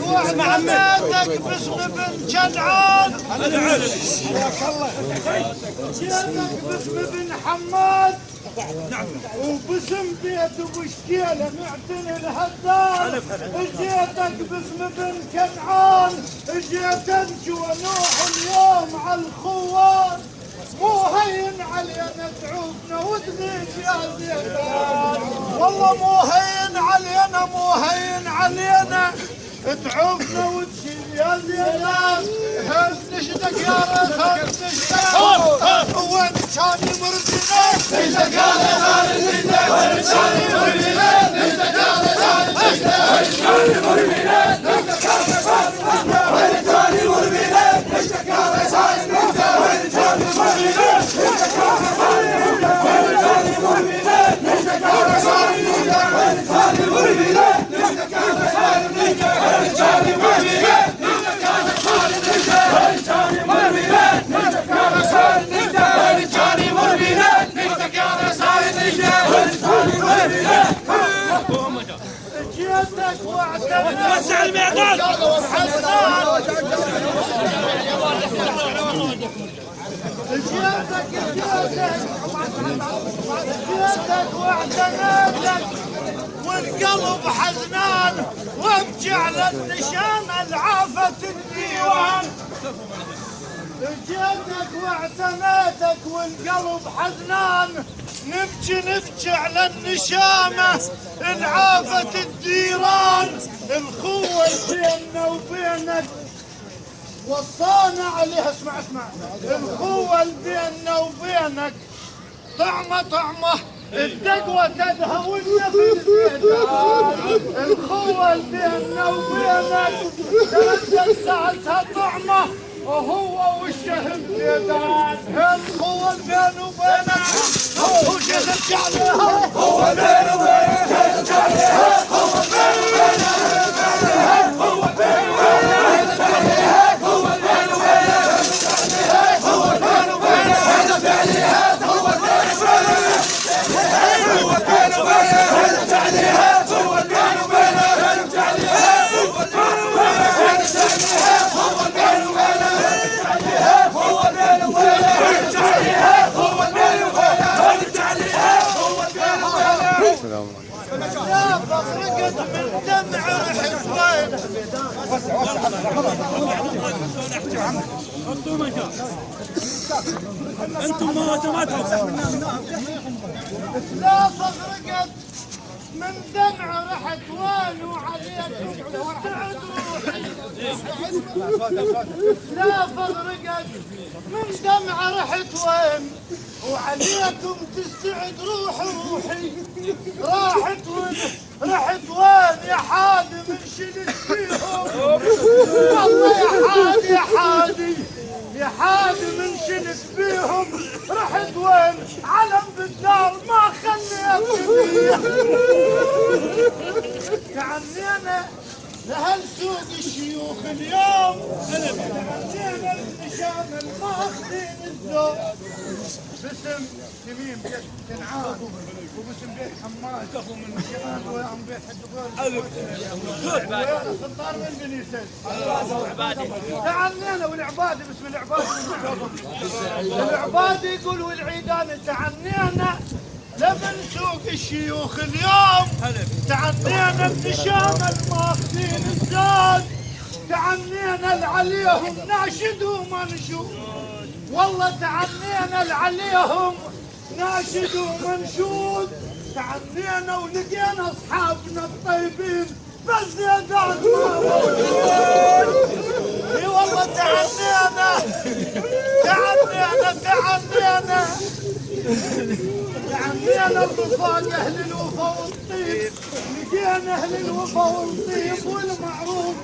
وعماتك باسم بن كنعان جيتك باسم بن حماد وباسم بيت ابو شكيله معتني الهدار جيتك باسم بن كنعان جيتك ونوح اليوم على الخوان مو هين علينا تعوفنا وتغيب يا زيدان والله مو هين علينا مو هين علينا تعوفنا وتشيل يا زيدان هز نشدك يا ريت هز نشدك وين كان يمرجنا نشدك يا زيدان وين كان يمرجنا نشدك يا زيدان وين كان يمرجنا نشدك يا زيدان وين كان يمرجنا نشدك يا زيدان وين كان يمرجنا نشدك يا زيدان وين كان يمرجنا نشدك يا زيدان وين كان يمرجنا نشدك يا وسع المعدان جيتك واعتنيتك والقلب حزنان وابكي على النشان العافة الديوان جيتك واعتنيتك والقلب حزنان نبكي على النشامة العافة الديران الخوة بيننا وبينك وصانا عليها اسمع الخوة بيننا وبينك طعمة التقوى تدهولنا في الميدان الخوة بيننا وبينك تردد ساعتها طعمة وهو والشهر ميدان الخوة بين وبينك هو جذب عليها هو بين وبينك جذب عليها هو بين وبينك هو بين وبينك عليها هو بين وبينك هو بين وبينك جذب عليها هو بين وبينك هو بين وبينك جذب عليها هو بين وبينك جذب عليها هو بين وبينك هو بين وبينك السلام عليكم. دمع رحت وين انتم ما لا فغرقت من دمع رحت وين وعليكم تستعد لا فغرقت من دمع رحت وين وعليكم تستعد روحي راحت وين رحت وين يا حادي من شلت فيهم والله يا حادي يا حادي من شلت فيهم رحت وين علم بالدار ما خليت فيه تعنينا لهل سوق الشيوخ اليوم تعنينا النشام الماخذين الذوق باسم تميم بيت كنعان وباسم بيت حماد كفو من مشيان وياهم بيت حد الف ويانا خطار من بنيسن تعنينا والعبادي باسم العبادي العبادي يقول والعيدان تعنينا لمن سوق الشيوخ اليوم تعنينا النشام الماخذين الزاد تعنينا العليهم ناشد ومنشود والله تعنينا العليهم ناشد ومنشود تعنينا ولقينا اصحابنا الطيبين بس زيادات ما موجود اي والله تعنينا الرفاق اهل الوفا والطيب لقينا اهل الوفا والطيب والمعروف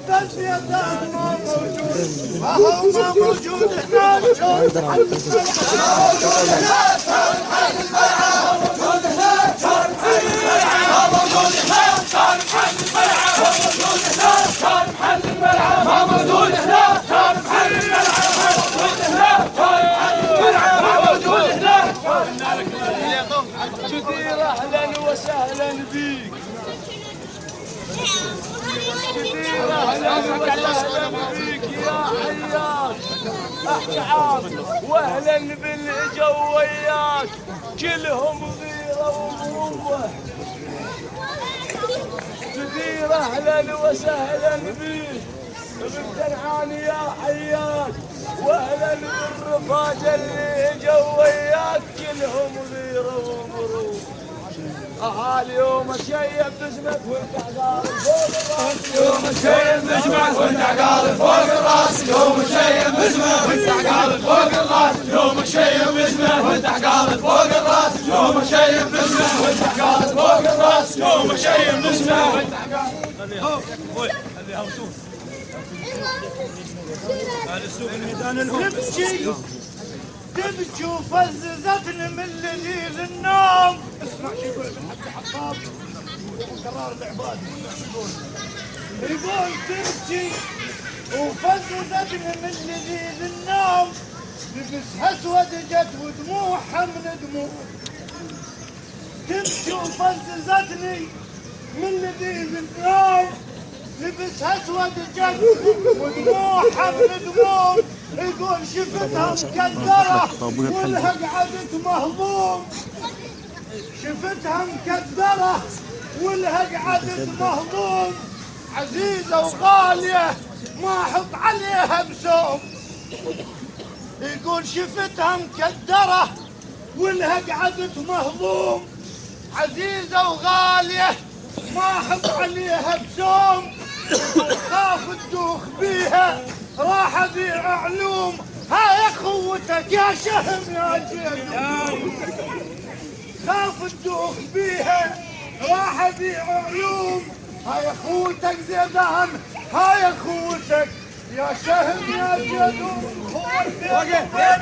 بس زيادات ما موجود ما موجود هناك شرط حل البلعة موجود هناك شرط حل البلعة موجود هناك شرط حل البلعة موجود هناك شرط حل البلعة موجود هناك شرط حل البلعة ما موجود هناك شرط حل البلعة موجود هناك شرط حل البلعة ما موجود هناك كثير اهلا وسهلا بيك كثير اهلا وسهلا بيك يا حياك احتعاط واهلا باللي جو وياك كلهم غيره ومروه كثير اهلا وسهلا بيك بالكنعان يا حياك واهلا بالرفاق اللي جو وياك كلهم غيره ومروه اهالي يوم الشيب باسمك وانت عقارب فوق الراس يوم الشيب باسمك وانت عقارب فوق الراس يوم الشيب باسمك وانت عقارب فوق الراس يوم الشيب باسمك وانت عقارب فوق الراس يوم الشيب باسمك وانت عقارب فوق الراس يوم الشيب باسمك وانت عقارب خليها وصول هذا السوق الميدان الهم تبكي وفززتني من ليل النوم اسمع شو يقول ابن حق حطاب وقرار العباد يقول تبكي وفززتني من ليل النوم لبسها اسود جت ودموعها من دموع تبكي وفززتني من ليل النوم لبسها اسود جت ودموعها من دموع يقول شفتها مكدرة ولها قعدت مهضوم شفتها مكدرة ولها قعدت مهضوم عزيزة وغالية ما احط عليها بسوم يقول شفتها مكدرة ولها قعدت مهضوم عزيزة وغالية ما احط عليها بسوم خاف تدوخ بيها راح ابيع علوم هاي اخوتك يا شهم يا جدو خاف تدوخ بيها راح ابيع علوم هاي اخوتك زيدان هاي اخوتك يا شهم يا جدو وقف وينك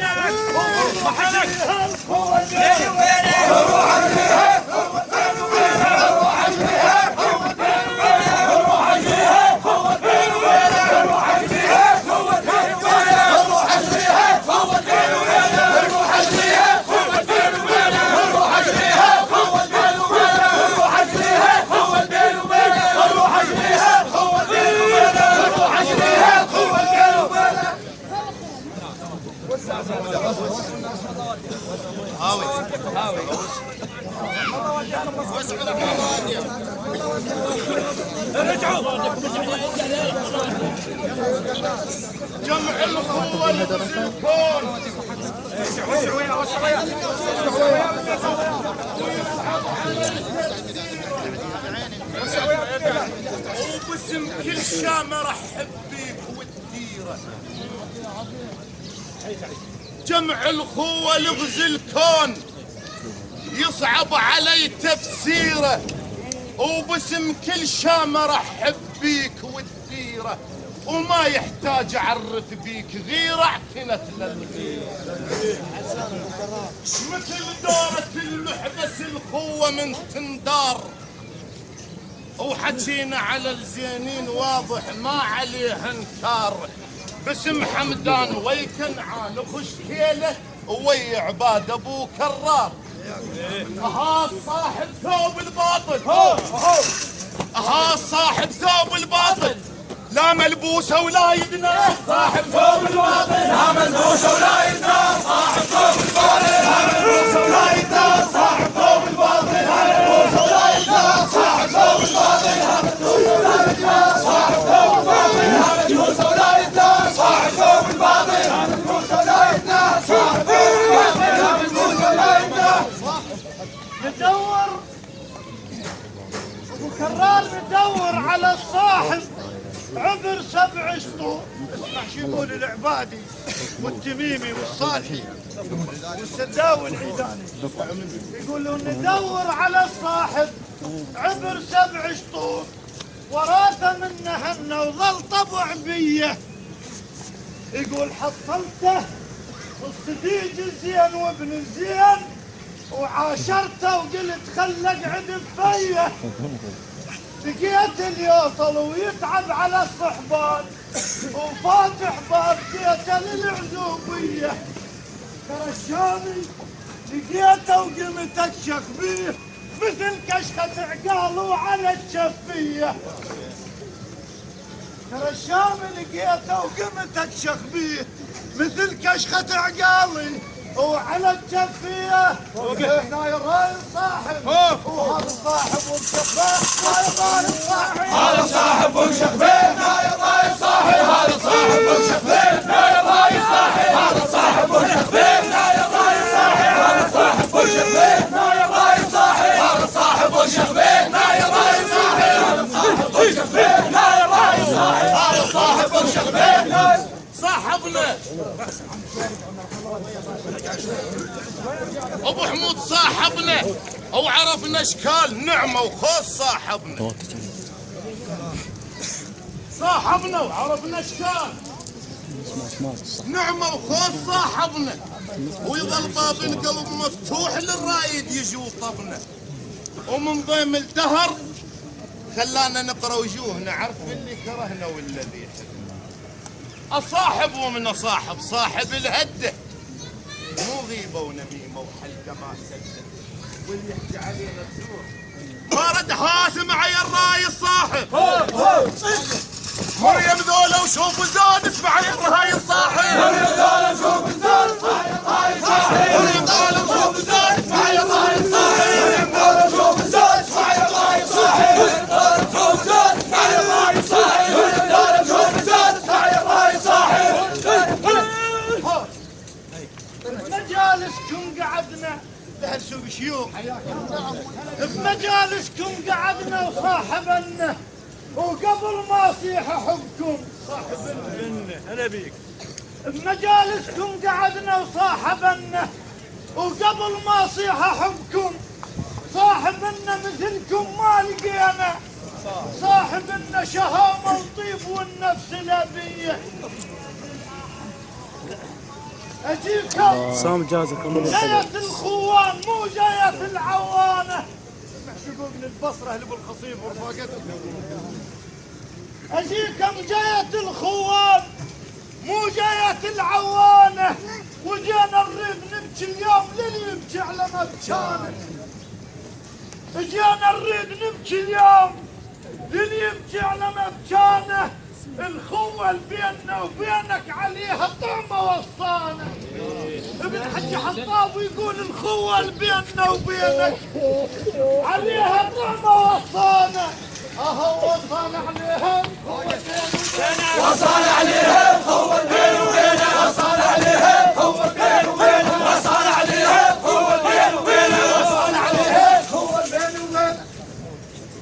هاوي جمع الأخوة لغز الكون وباسم كل شام ارحب بيك والديره. جمع الأخوة لغز الكون يصعب علي تفسيره، وباسم كل شام ارحب بيك والديره، وما يحتاج اعرف بيك غير اعتنت للغيره. مثل دورة المحبس الخوة من تندار، وحكينا على الزينين واضح ما عليه انكار. باسم حمدان وي كنعان وخش كيله وي عباد ابو كرار. اها صاحب ثوب الباطل، اها صاحب ثوب الباطل لا ملبوسه ولا يدنى. صاحب ثوب الباطل لا ملبوسه ولا يدنى. صاحب ثوب الباطل لا ملبوسه ولا يدنى. صاحب ثوب الباطل لا ملبوسه ولا يدنى. صاحب ثوب الباطل لا ملبوسه ولا يدنى. صاحب ثوب الباطل لا ملبوسه ولا يدنى. صاحب ثوب الباطل لا ملبوسه ولا يدنى. صاحب ثوب الباطل لا ملبوسه ولا يدنى. ندور ابو كرار، ندور على الصاحب عبر 7 شطور. اسمع شو يقول العبادي والتميمي والصالحي والسداوي العيداني، يقولوا ندور على الصاحب عبر 7 شطور، وراثه منه هنه وظل طبع بيه. يقول حصلته الصديق الزين وابن الزين، وعاشرته وقلت خلق عدل فيه. لقيت اليوصل ويتعب على الصحبان، وفاتح باب بيته للعزوبيه. ترى الشامي لقيته وقمت اشخ بيه، مثل كشخة عقاله على الشفيه. ترى الشامي لقيته وقمت اشخ بيه، مثل كشخة عقالي وعلى الجفية. هنا يراي الصاحب وهذا صاحب وشخبه. هذا صاحب وشخبه. هنا يراي الصاحب. هذا صاحب وشخبه. هنا يراي الصاحب. هذا صاحب وشخبه. هنا يراي الصاحب. هذا صاحب وشخبه. هنا يراي الصاحب. هذا صاحب وشخبه. هنا يراي الصاحب. هذا صاحب وشخبه. هنا يراي الصاحب. هذا صاحب وشخبه. صاحبنا ابو حمود صاحبنا، وعرفنا اشكال نعمه وخوص. صاحبنا صاحبنا وعرفنا اشكال نعمه وخوص. صاحبنا ويظل باب القلب مفتوح للرايد يجي وطبنا، ومن ضيم الدهر خلانا نقرا وجوه نعرف اللي كرهنا والذي يحبنا. أصاحب ومن أصاحب صاحب الهدة، مو غيبة ونميمة وحلقة ما سدة، واللي يحكي علينا بزور ما رد هاسم عي الراي الصاحب. مريم ذولا وشوف زاد اسمع يا الراي الصاحب. مريم ذولا وشوف زاد اسمع يا الراي الصاحب. مريم ذولا وشوف زاد اسمع يا الراي الصاحب. مريم ذولا وشوف زاد اسمع يا الراي الصاحب. مريم ذولا وشوف زاد اسمع يا الراي الصاحب. مريم ذولا وشوف زاد اسمع يا الراي الصاحب. بمجالسكم قعدنا لهل سوق شيوخ، بمجالسكم قعدنا وصاحبنا، وقبل ما اصيح احبكم صاحبنا. هلا بيك. بمجالسكم قعدنا وصاحبنا، وقبل ما اصيح احبكم صاحبنا مثلكم ما لقينا. صاحبنا شهامه وطيب والنفس لبيه. اجيكم صام جازكم جاية الخوان مو جاية العوانة. شوفوا ابن البصرة اللي بالخصيب ورفاقتهم. اجيكم جاية الخوان مو جاية العوانة، وجينا نريد نبكي اليوم للي يبكي على مبكانه. جينا نريد نبكي اليوم للي يبكي على مبكانه. الخوة اللي بيننا وبينك عليها طعمة وصانة. ابن حج حطاب يقول الخوة اللي بيننا وبينك عليها طعمة وصانة. هو صانع لهم وصانع لهم هو البين وبينه وصانع لهم هو البين وبينه وصانع لهم هو البين وبينه وصانع لهم هو البين وبينه.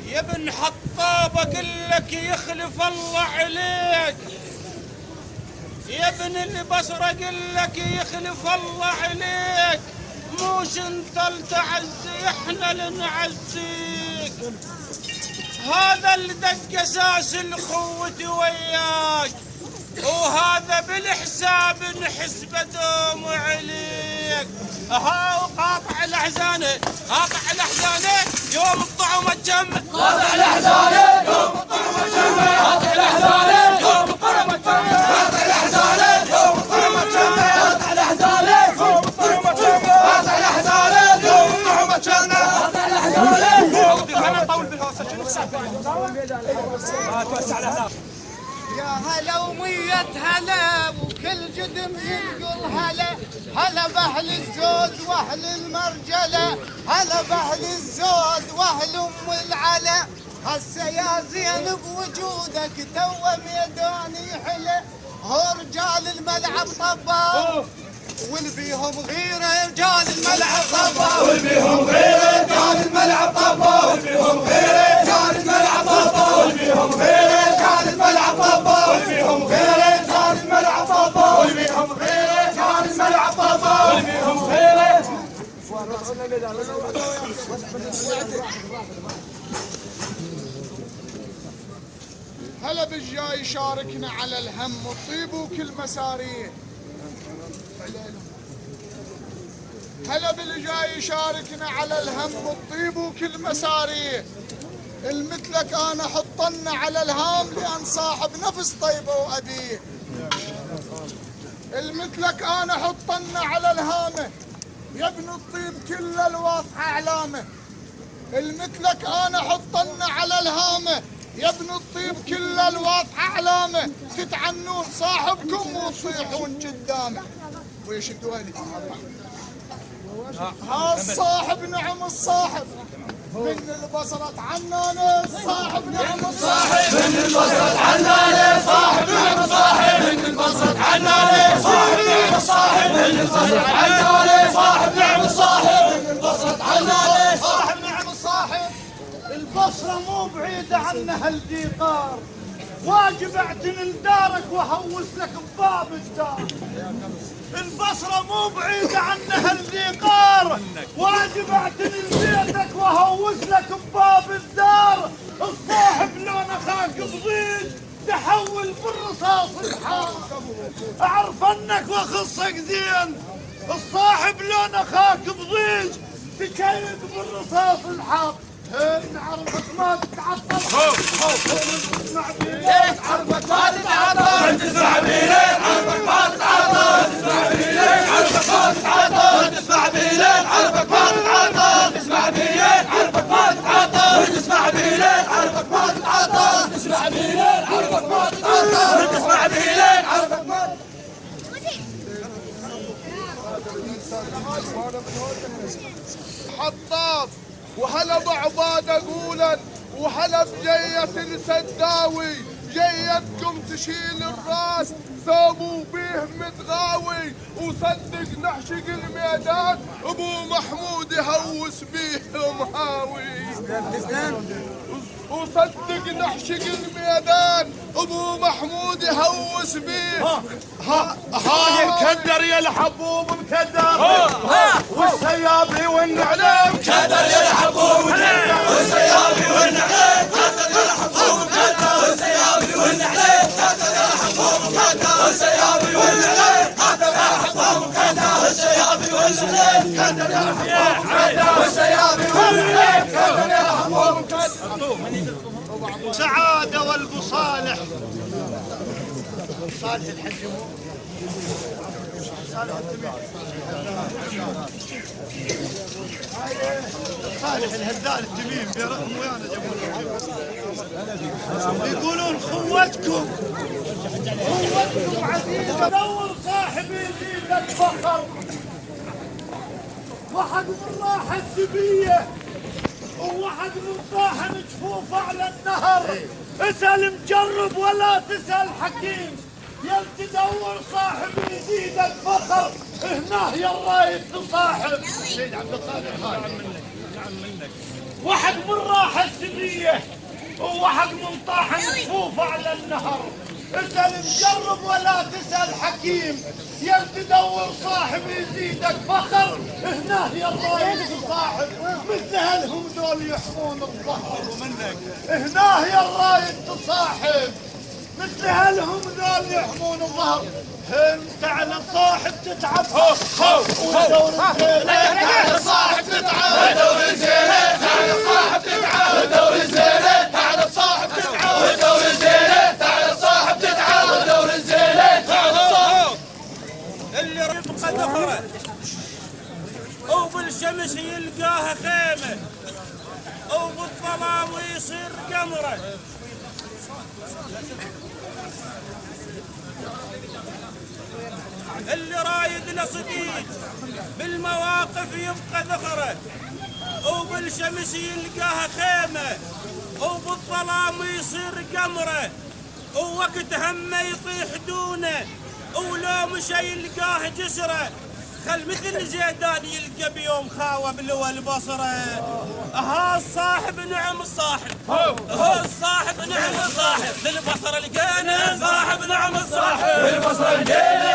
يا ابن حطاب اقول لك يخلف الله عليك، يا ابن البصره اقول لك يخلف الله عليك، موش انت التعزي احنا اللي نعزيك. هذا اللي دق اساس الخوة وياك، وهذا بالحساب نحسب دوم عليك. ها وقاطع الاحزانه قاطع الاحزانه يوم الطعم الجمع، قاطع الاحزانه يوم الطعم الجمع، قاطع الاحزانه يوم الطعم الجمع، قاطع الاحزانه يوم الطعم الجمع، قاطع الاحزانه يوم الطعم الجمع، قاطع الاحزانه يوم الطعم الجمع، قاطع الاحزانه. انا اطول بالهوسه توسع لهناك. يا هلا ومية هلا وكل جدم ينقل هلا، هلا بأهل الزود وأهل المرجلة، هلا بأهل الزود وأهل أم العلا. هسه يا زين بوجودك تو ميداني حلا، هو رجال الملعب طباخ واللي بيهم غيره رجال الملعب طباخ، واللي بيهم غيره رجال الملعب طباخ، واللي بيهم غيره رجال الملعب طباخ، واللي بيهم غيره رجال الملعب طباخ، واللي بيهم غيره رجال الملعب طباخ، واللي بيهم غيره رجال الملعب طباخ، واللي بيهم غيره. هلا بالجاي يشاركنا على الهم والطيب وكل مساريه، هلا باللي جاي يشاركنا على الهم والطيب وكل مساريه. المثلك انا حطنا على الهام لان صاحب نفس طيبه وابيه. المثلك انا حطنا على الهامه يا ابن الطيب كل الواضحه اعلامه. المثلك انا حطنا على الهامه يا ابن الطيب كل الواضحه اعلامه. تتعنون صاحبكم وتصيحون قدامه ويشدوا لي. ها الصاحب نعم الصاحب من البصرة عنانه، الصاحب نعم الصاحب من البصرة عنانه، صاحب نعم الصاحب من البصرة عنانه، صاحب نعم الصاحب من البصرة عنانه، صاحب نعم الصاحب من البصرة عنانه، صاحب نعم الصاحب. البصرة مو بعيدة عنها الديقار، واجب اعتني لدارك وهوس لك بباب الدار. البصرة مو بعيدة عنها الذيقار، واجب اعتني لبيتك وهوس لك بباب الدار. الصاحب لون اخاك بضيج تحول بالرصاص الحار، اعرف انك واخصك زين. الصاحب لون اخاك بضيج تكيد بالرصاص الحار. نعرفك ما تتعطل، تسمع بيلين عرفك ما تتعطل، تسمع بيلين عرفك ما تتعطل، تسمع بيلين عرفك ما تتعطل، تسمع بيلين عرفك ما تتعطل، تسمع بيلين عرفك ما تتعطل، تسمع بيلين عرفك ما تتعطل، تسمع بيلين عرفك ما تتعطل، تسمع بيلين عرفك ما حطاب. وهلا بعباد اقولا وهلا بجية السداوي، جيتكم تشيل الراس ثوب بيه متغاوي، وصدق نعشق الميدان ابو محمود يهوس بيه مهاوي. وصدق نعشق الميدان ابو محمود يهوس بيه. هاي مكدر يا الحبوب مكدر، والسيابي والنعلام مكدر يا الحبوب مكدر، والسيابي والنعلام مكدر يا الحبوب مكدر، والسيابي والنعلام مكدر يا الحبوب مكدر، والسيابي والنعلام مكدر يا الحبوب مكدر، والسيابي والنعلام مكدر يا الحبوب مكدر، والسيابي والنعلام مكدر يا الحبوب مكدر. سعادة والبو صالح، صالح الحج صالح التميم، صالح الهدال التميم برقم ويانا جابوا يقولون خوتكم عزيزة. دور صاحبي يزيدك فخر، وحق من راحة السبية وواحد من طاحن جفوف على النهر. اسأل مجرب ولا تسأل حكيم، يا تدور صاحب يزيدك فخر، هنا يا الرايد تصاحب. سيد عبد القادر نعم منك. واحد من راحة السرية وواحد من طاحن جفوف على النهر. اسأل مجرب ولا تسأل حكيم، يا تدور صاحب يزيدك فخر، هنا يا الرايد تصاحب. مثل هالهم ذول يحمون الظهر، هنا يا الرايد تصاحب. مثل هالهم ذول يحمون الظهر. انت على صاحب تتعب ودور الزينة على صاحب تتعب ودور الزينة، على صاحب تتعب ودور الزينة، على صاحب تتعب ودور الزينة، على صاحب تتعب ودور الزينة، على صاحب اللي رفقه ذخره وبالشمس يلقاها خيمه وبالظلام يصير قمره. اللي رايد له صديق بالمواقف يبقى ذخره وبالشمس يلقاها خيمه وبالظلام يصير قمره، ووقت همه يطيح دونه ولو مشى يلقاه جسره. خل مثل زيدان يلقى بيوم خاوه بلوى البصره. ها الصاحب نعم الصاحب، ها الصاحب نعم الصاحب، للبصره لقينا صاحب نعم الصاحب، البصرة لقينا